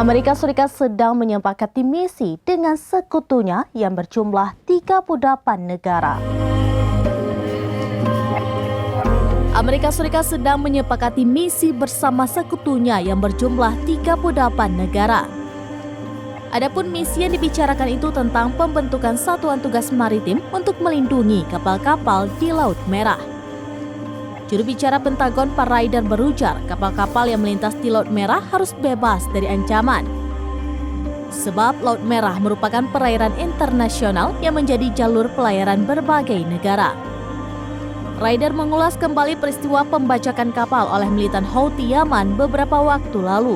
Amerika Serikat sedang menyepakati misi dengan sekutunya yang berjumlah 38 negara. Amerika Serikat sedang menyepakati misi bersama sekutunya yang berjumlah 38 negara. Adapun misi yang dibicarakan itu tentang pembentukan satuan tugas maritim untuk melindungi kapal-kapal di Laut Merah. Juru bicara Pentagon Pat Ryder berujar kapal-kapal yang melintas di Laut Merah harus bebas dari ancaman. Sebab Laut Merah merupakan perairan internasional yang menjadi jalur pelayaran berbagai negara. Ryder mengulas kembali peristiwa pembajakan kapal oleh militan Houthi Yaman beberapa waktu lalu.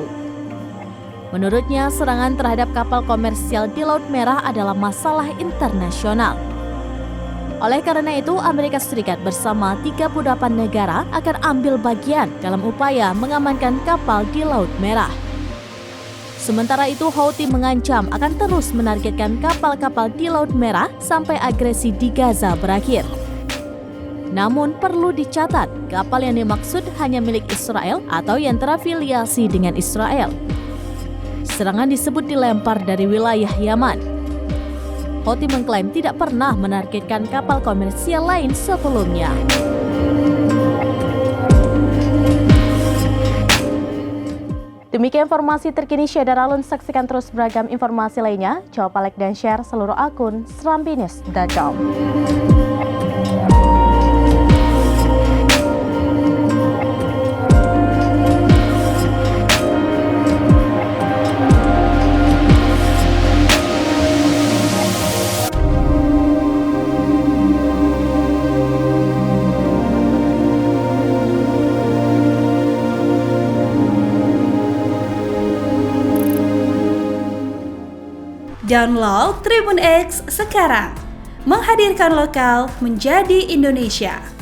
Menurutnya, serangan terhadap kapal komersial di Laut Merah adalah masalah internasional. Oleh karena itu, Amerika Serikat bersama 38 negara akan ambil bagian dalam upaya mengamankan kapal di Laut Merah. Sementara itu, Houthi mengancam akan terus menargetkan kapal-kapal di Laut Merah sampai agresi di Gaza berakhir. Namun perlu dicatat, kapal yang dimaksud hanya milik Israel atau yang terafiliasi dengan Israel. Serangan disebut dilempar dari wilayah Yaman. Houthi mengklaim tidak pernah menargetkan kapal komersial lain sebelumnya. Demikian informasi terkini Syedar Alun. Saksikan terus beragam informasi lainnya. Coba like dan share seluruh akun serambinews.com. Download Tribun X sekarang, menghadirkan lokal menjadi Indonesia.